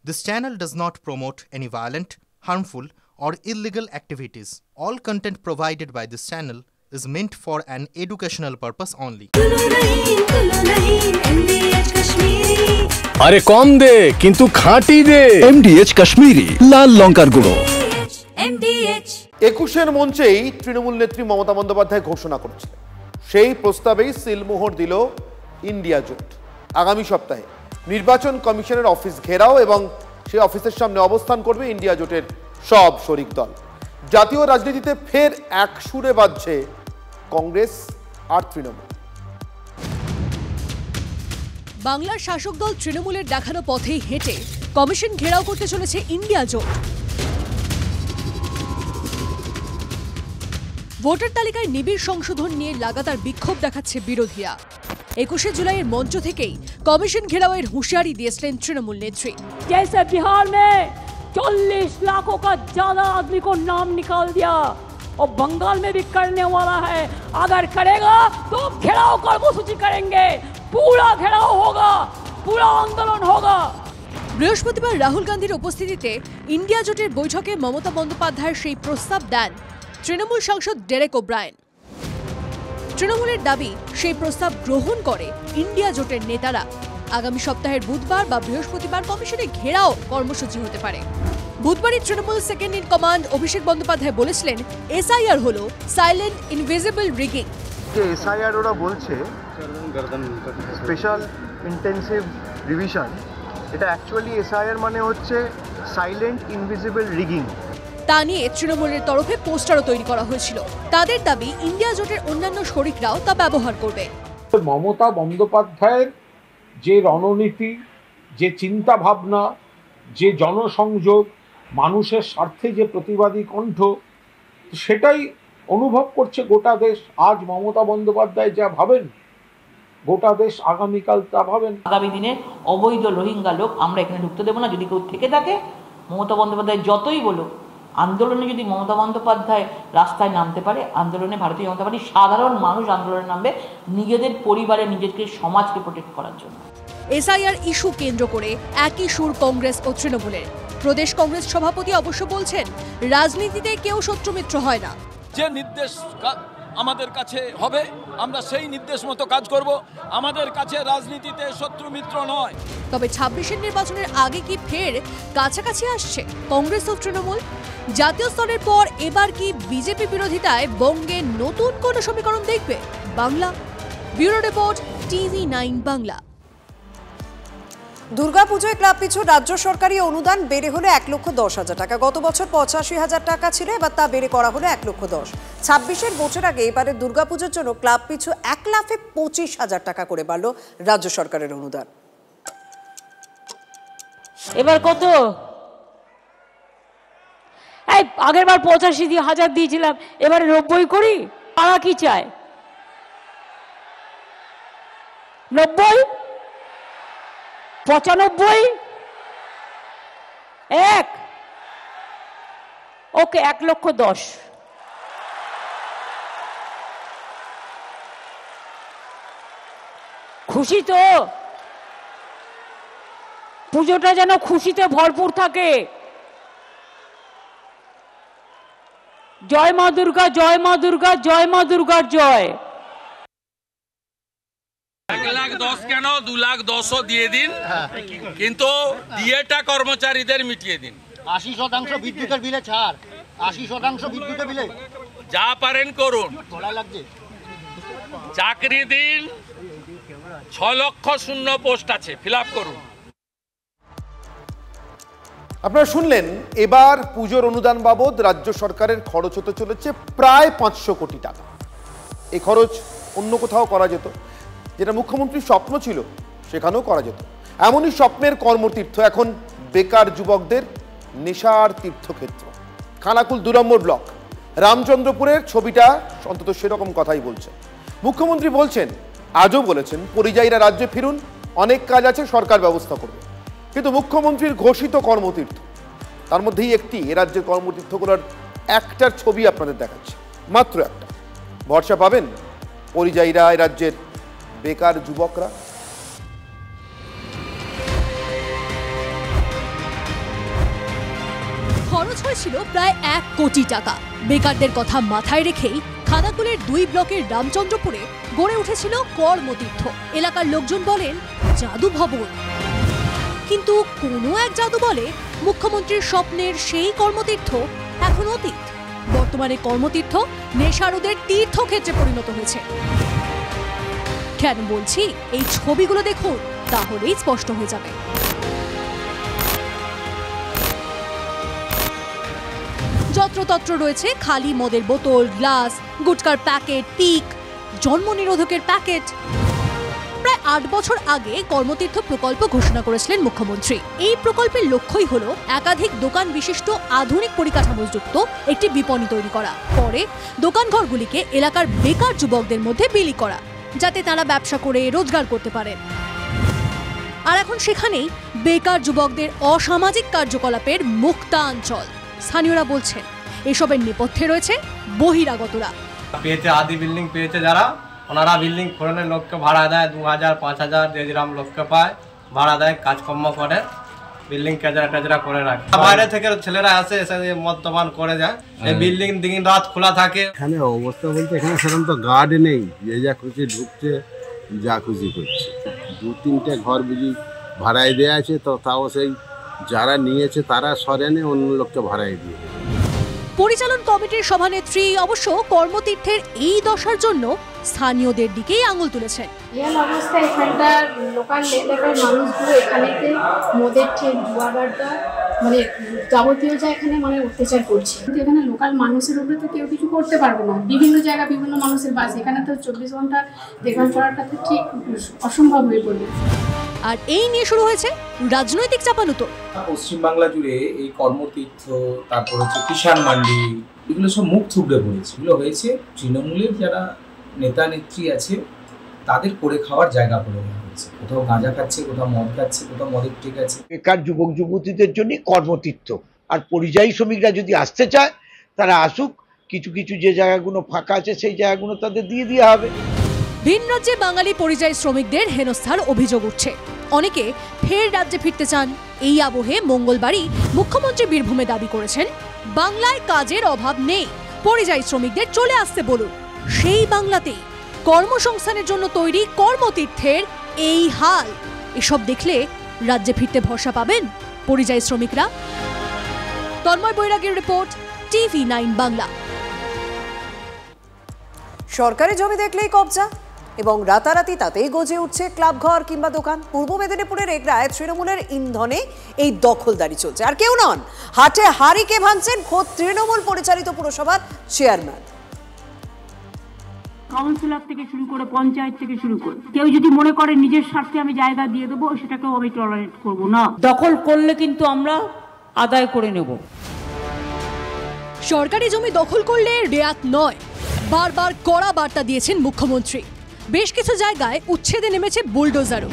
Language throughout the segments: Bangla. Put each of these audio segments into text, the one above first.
This channel does not promote any violent, harmful, or illegal activities. All content provided by this channel is meant for an educational purpose only. আরে কম দে কিন্তু খাঁটি দে। MDH কাশ্মীরি লাল লঙ্কার গুঁড়ো। 21-এর মঞ্চেই তৃণমূল নেত্রী মমতা বন্দ্যোপাধ্যায় ঘোষণা করেছিলেন, সেই প্রস্তাবেই সিলমোহর দিল ইন্ডিয়া জোট। আগামী সপ্তাহে নির্বাচন কমিশনের অফিস ঘেরাও এবং সেই অফিসের সামনে অবস্থান করবে ইন্ডিয়া জোটের সব শরিক দল। জাতীয় রাজনীতিতে ফের এক সুরে বাজছে কংগ্রেস আর তৃণমূল। বাংলার শাসক দল তৃণমূলের দেখানো পথেই হেঁটে কমিশন ঘেরাও করতে চলেছে ইন্ডিয়া জোট। ভোটার তালিকায় নিবিড় সংশোধন নিয়ে লাগাতার বিক্ষোভ দেখাচ্ছে বিরোধীরা। 21শে জুলাইয়ের মঞ্চ থেকেই কমিশন ঘেরাওয়ের হুঁশিয়ারি দিয়েছিলেন তৃণমূল নেত্রী। जैसे बिहार में 40 लाखों का ज्यादा आदमी को नाम निकाल दिया और बंगाल में भी करने वाला है, अगर करेगा तो घेराव कर्मसूची करेंगे, पूरा घेराव होगा, पूरा आंदोलन होगा। বৃহস্পতিবার রাহুল গান্ধীর উপস্থিতিতে ইন্ডিয়া জোটের বৈঠকে মমতা বন্দ্যোপাধ্যায়ের সেই প্রস্তাব দেন তৃণমূল সাংসদ ডেরেক ওব্রায়েন। তৃণমূলের দাবি, সেই প্রস্তাব গ্রহণ করে ইন্ডিয়া জোটের নেতারা। আগামী সপ্তাহের বুধবার বা বৃহস্পতিবার কমিশনে ঘেরাও কর্মসূচি হতে পারে। বুধবারই Trinamool second in command Abhishek Bandyopadhyay বলেছিলেন, এসআইআর হলো সাইলেন্ট ইনভিজিবল রিগিং। এসআইআর ওরা বলছে স্পেশাল ইন্টেন্সিভ রিভিশন, এটা অ্যাকচুয়ালি এসআইআর মানে হচ্ছে সাইলেন্ট ইনভিজিবল রিগিং। তা নিয়ে তৃণমূলের তরফে পোস্টারও তৈরি করা হয়েছিল। তাদের দাবি, ইন্ডিয়া জোটের অন্যান্য শরিকরাও তা ব্যবহার করবে। মমতা বন্দ্যোপাধ্যায়ের যে রণনীতি, যে চিন্তা ভাবনা, যে জনসংযোগ, মানুষের স্বার্থে যে প্রতিবাদী কণ্ঠ, সেটাই অনুভব করছে গোটা দেশ। আজ মমতা বন্দ্যোপাধ্যায় যা ভাবেন, গোটা দেশ আগামীকাল তা ভাবেন। আগামী দিনে অবৈধ রোহিঙ্গা লোক আমরা এখানে ঢুকতে দেবো না। যদি কেউ থেকে থাকে, মমতা বন্দ্যোপাধ্যায় যতই বলুক, আন্দোলনে যদি মমতা বন্দ্যোপাধ্যায় রাস্তায় নামতে পারে, আন্দোলনে ভারতীয় জনতা পার্টি সাধারণ মানুষ আন্দোলনে নামবে নিজেদের পরিবারে, নিজেকে, সমাজকে প্রোটেক্ট করার জন্য। এসআইআর ইস্যু কেন্দ্র করে একই সুর কংগ্রেস ও তৃণমূলের। প্রদেশ কংগ্রেস সভাপতি অবশ্য বলছেন, রাজনীতিতে কেউ শত্রুমিত্র হয় না। যে নির্দেশ আমাদের কাছে হবে, আমরা সেই নির্দেশ মতো কাজ করব। আমাদের কাছে রাজনীতিতে শত্রু মিত্র নয়। তবে 26-এর নির্বাচনের আগে কি ফের কাছাকাছি আসছে কংগ্রেস ও তৃণমূল? জাতীয় স্তরের পর এবার কি বিজেপি বিরোধিতায় বঙ্গে নতুন কোন সমীকরণ দেখবে Bangla? Bureau report, TV9 Bangla. দুর্গাপুজোয় ক্লাব পিছু রাজ্য সরকারি অনুদান বেড়ে হলো 1,10,000 টাকা। গত বছর 85,000 টাকা ছিল, এবার তা বেড়ে করা হলো 1,10,000। 26-এর ভোটের আগে এবারে দুর্গাপুজোর জন্য ক্লাব পিছু 1,25,000 টাকা করে বাড়ল রাজ্য সরকারের অনুদান। এবার কত? এই আগের বার 85,000 দিয়েছিলাম, এবারে 90 করি। তারা কি চায়? 90, 95, 1, ওকে 1,10,000। খুশি তো? পুজোটা যেন খুশিতে ভরপুর থাকে। জয় মা দুর্গা, জয় মা দুর্গা, জয় মা দুর্গার জয়। 1,10,000 কেন, 2,10,000 দিয়ে দিন, কিন্তু ডিএটা কর্মচারীদের মিটিয়ে দিন। 80% বিদ্যুতের বিলে ছাড়, 80% বিদ্যুতের বিলে যা পারেন করুন। লাগছে চাকরি দিন, 6 লক্ষ শূন্য পোস্ট আছে, ফিল আপ করুন। আপনারা শুনলেন, এবার পুজোর অনুদান বাবদ রাজ্য সরকারের খরচ হতে চলেছে প্রায় 500 কোটি টাকা। এই খরচ অন্য কোথাও করা যেত, যেটা মুখ্যমন্ত্রীর স্বপ্ন ছিল সেখানেও করা যেত। এমনই স্বপ্নের কর্মতীর্থ এখন বেকার যুবকদের নেশার তীর্থক্ষেত্র খানাকুল 2 নম্বর ব্লক। রামচন্দ্রপুরের ছবিটা অন্তত সেরকম কথাই বলছে। মুখ্যমন্ত্রী বলছেন, আজও বলেছেন, পরিযায়ীরা রাজ্যে ফিরুন, অনেক কাজ আছে, সরকার ব্যবস্থা করবে। কিন্তু মুখ্যমন্ত্রীর ঘোষিত কর্মতীর্থ, তার মধ্যেই একটি এ রাজ্যের কর্মতীর্থগুলোর একটার ছবি আপনাদের দেখাচ্ছে, মাত্র একটা। ভরসা পাবেন পরিযায়ীরা, এ রাজ্যের বেকার যুবকরা। খরচ হয়েছিল প্রায় 1 কোটি টাকা। বেকারদের কথা মাথায় রেখেই খানাকুলের 2 ব্লকের রামচন্দ্রপুরে গড়ে উঠেছিল কর্মতীর্থ। এলাকার লোকজন বলেন জাদু ভবন, কিন্তু কোনো এক জাদু বলে মুখ্যমন্ত্রীর স্বপ্নের সেই কর্মতীর্থ এখন অতীত। বর্তমানে কর্মতীর্থ নেশারুদের তীর্থক্ষেত্রে পরিণত হয়েছে। কেন বলছি, এই ছবিগুলো দেখুন, তাহলেই স্পষ্ট হয়ে যাবে। যত্রতত্র রয়েছে খালি মদের বোতল, গ্লাস, গুটকার প্যাকেট, পিক, জন্ম নিরোধকের প্যাকেট। প্রায় 8 বছর আগে কর্মতীর্থ প্রকল্প ঘোষণা করেছিলেন মুখ্যমন্ত্রী। এই প্রকল্পের লক্ষ্যই হলো একাধিক দোকান বিশিষ্ট আধুনিক পরিকাঠামোযুক্ত একটি বিপণী তৈরি করা, পরে দোকানঘরগুলিকে এলাকার বেকার যুবকদের মধ্যে বিলি করা, যাতে তারা ব্যবসা করে রোজগার করতে পারেন। আর এখন সেখানেই বেকার যুবকদের অসামাজিক কার্যকলাপের মুক্তাঞ্চল। স্থানীয়রা বলছেন এসবের নেপথ্যে রয়েছে বহিরাগতরা। পেয়েছে আদি বিল্ডিং পেয়েছে যারা, ওনারা বিল্ডিং ফোরনের লোককে ভাড়া দেয় 2000 5000 যেরকম লোককে পায় ভাড়া দেয়, কাজকর্ম করে, বিল্ডিং কেজরা করে রাখে। বাইরে থেকে ছেলেরা আসে, এসে মদ্যপান করে যায়। এই বিল্ডিং দিন রাত খোলা থাকে। এখানে অবস্থা বলতে এখানে সেরকম তো গার্ড নেই, যে যা খুশি ঢুকছে যা খুশি করছে। 2-3টে ঘর বুঝি ভাড়ায় দেওয়া আছে, তো তাও সেই যারা নিয়েছে তারা সরেনে অন্য লোককে ভাড়ায় দিয়ে। পরিচালন কমিটির সভানেত্রী অবশ্য কর্মতীর্থের এই দশার জন্য স্থানীয়দের দিকেই আঙুল তুলেছেন। এই অবস্থা এখানকার লোকাল এলাকার মানুষগুলো এখানেতে মদের ঠিক জুয়াবারটা মানে যাবতীয় যা এখানে মানে অত্যাচার করছে। কিন্তু এখানে লোকাল মানুষের উপরে তো কেউ কিছু করতে পারবে না। বিভিন্ন জায়গা বিভিন্ন মানুষের বাস, এখানে তো 24 ঘন্টা দেখভাল করাটা তো ঠিক অসম্ভব হয়ে পড়বে। আর এই নিয়ে শুরু হয়েছে রাজনৈতিক চাপানুতো। পশ্চিমবাংলা জুড়ে এই কর্মতীর্থ, তারপর হচ্ছে কিষাণ মান্ডি, এগুলো সব মুখ থুবড়ে পড়েছে। এগুলো হয়েছে তৃণমূলের যারা নেতা নেত্রী আছে তাদের করে খাওয়ার জায়গা করে দেওয়া হয়েছে। কোথাও গাঁজা খাচ্ছে, কোথাও মদ খাচ্ছে, কোথাও মদের ঠিক আছে। বেকার যুবক যুবতীদের জন্য কর্মতীর্থ। আর পরিযায়ী শ্রমিকরা যদি আসতে চায় তারা আসুক, কিছু কিছু যে জায়গাগুলো ফাঁকা আছে সেই জায়গাগুলো তাদের দিয়ে দেওয়া হবে। ভিন রাজ্যে বাঙালি পরিযায়ী শ্রমিকদের হেনস্থার অভিযোগ উঠছে। অনেকে ফের রাজ্যে ফিরতে চান। এই আবহে মঙ্গলবারই মুখ্যমন্ত্রী বীরভূমে দাবি করেছেন বাংলায় কাজের অভাব নেই, পরিযায়ী শ্রমিকদের চলে আসতে বলুন। সেই বাংলাতেই কর্মসংস্থানের জন্য তৈরি কর্মতীর্থের এই হাল। এসব দেখলে রাজ্যে ফিরতে ভরসা পাবেন পরিযায়ী শ্রমিকরা। তন্ময় বৈরাগীর রিপোর্ট, TV9 বাংলা। সরকারি জমি দেখলেই কবজা এবং রাতারাতি তাতেই গজে উঠছে ক্লাবঘর কিংবা দোকান। পূর্ব মেদিনীপুরের এগরায় তৃণমূলের ইন্ধনে এই দখলদারি চলছে। আর কেউ নন, হাটে হাড়িকে ভাঙছেন খোদ তৃণমূল পরিচালিত পুরসভার চেয়ারম্যান। কাউন্সিলর থেকে শুরু করে পঞ্চায়েত থেকে শুরু করে কেউ যদি মনে করে নিজের স্বার্থে আমি জায়গা দিয়ে দেবো, সেটাকেও আমি টলারেট করব না। দখল করলে কিন্তু আমরা আদায় করে নেব। সরকারি জমি দখল করলে রেয়াত নয়, বারবার কড়া বার্তা দিয়েছেন মুখ্যমন্ত্রী। বেশ কিছু জায়গায় উচ্ছেদে নেমেছে বুলডোজারও।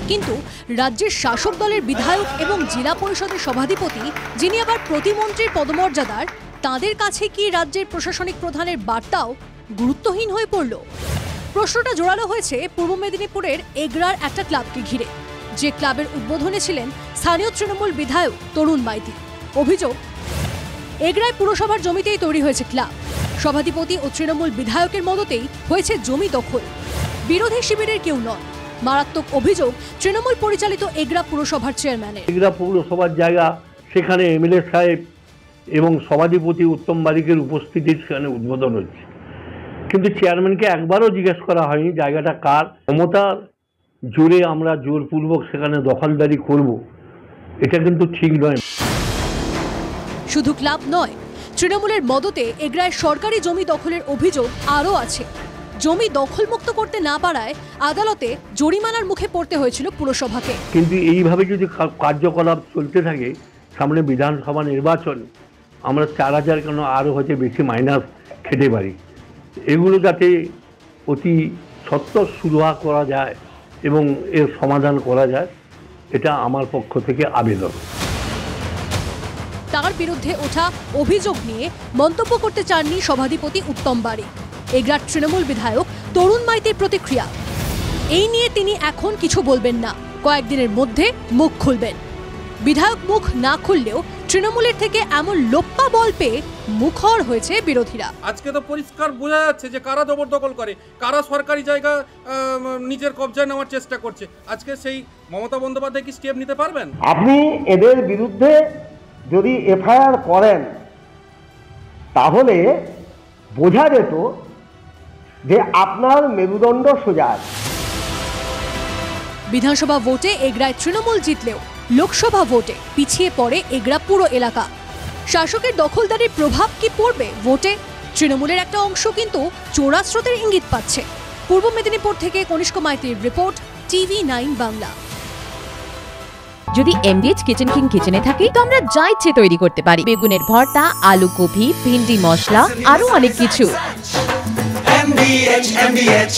কিন্তু রাজ্যের শাসক দলের বিধায়ক এবং জেলা পরিষদের সভাধিপতি, যিনি আবার প্রতিমন্ত্রীর পদমর্যাদার, তাদের কাছে কি রাজ্যের প্রশাসনিক প্রধানের বার্তাও গুরুত্বহীন হয়ে পড়ল? প্রশ্নটা জোরালো হয়েছে পূর্ব মেদিনীপুরের এগরার একটা ক্লাবকে ঘিরে, যে ক্লাবের উদ্বোধনে ছিলেন স্থানীয় তৃণমূল বিধায়ক তরুণ মাইতি। অভিযোগ, এগরায় পুরসভার জমিতেই তৈরি হয়েছে ক্লাব। সভাধিপতি ও তৃণমূল বিধায়কের মদতেই হয়েছে জমি দখল। বিরোধী শিবিরের কেউ নন। মারাত্মক অভিযোগ তৃণমূল পরিচালিত এগরা পুরসভার চেয়ারম্যানের। এগরা পৌরসভার জায়গা, সেখানে এমএলএ সাহেব এবং সভাধিপতি উত্তম বারিকের উপস্থিতির সেখানে উদ্বোধন হচ্ছে, কিন্তু চেয়ারম্যানকে একবারও জিজ্ঞেস করা হয়নি জায়গাটা কার। ক্ষমতার জোরে আমরা জোরপূর্বক সেখানে দখলদারি করব, এটা কিন্তু ঠিক নয়। শুধু ক্লাব নয়, তৃণমূলের মদতে এগরায় সরকারি জমি দখলের অভিযোগ আরও আছে। জমি দখলমুক্ত করতে না পারায় আদালতে জরিমানার মুখে পড়তে হয়েছিল পুরসভাকে। কিন্তু এইভাবে যদি কার্যকলাপ চলতে থাকে, সামনে বিধানসভা নির্বাচন, আমরা 4000 কেন আরও হয়তো বেশি মাইনাস খেতে পারি। এগুলো যাতে অতি সত্বর সুরাহা করা যায় এবং এর সমাধান করা যায়, এটা আমার পক্ষ থেকে আবেদন। তার বিরুদ্ধে ওঠা অভিযোগ নিয়ে মন্তব্য করতে চাননি সভাধিপতি উত্তম বারিক। এগরার তৃণমূল বিধায়ক তরুণ মাইতির প্রতিক্রিয়া। এই নিয়ে তিনি এখন কিছু বলবেন না, কয়েকদিনের মধ্যে মুখ খুলবেন। বিধায়ক মুখ না খুললেও তৃণমূলের থেকে এমন লোপ্পা বল পেয়ে মুখর হয়েছে বিরোধীরা। আজকে তো পরিষ্কার বোঝা যাচ্ছে যে কারা জবরদখল করে, কারা সরকারি জায়গা নিজের কবজায় নেওয়ার চেষ্টা করছে। আজকে সেই মমতা বন্দ্যোপাধ্যায় কি স্টেপ নিতে পারবেন? আপনি এদের বিরুদ্ধে যদি এফআইআর করেন তাহলে বোঝা যেত যে আপনার মেরুদণ্ড সোজা। বিধানসভা ভোটে এগরায় তৃণমূল জিতলেও লোকসভা ভোটে পিছিয়ে পড়ে এগরা পুরো এলাকা। শাসকের দখলদারির প্রভাব কি পড়বে ভোটে? তৃণমূলের একটা অংশ কিন্তু চোরা স্রোতের ইঙ্গিত পাচ্ছে। পূর্ব মেদিনীপুর থেকে কনিষ্ক মাইতির রিপোর্ট, TV9 বাংলা। যদি MDH কিচেন কিং কিচেনে থাকি তো আমরা যা ইচ্ছে তৈরি করতে পারি। বেগুনের ভর্তা, আলু কপি, ভিন্ডি মশলা, আরো অনেক কিছু। MDH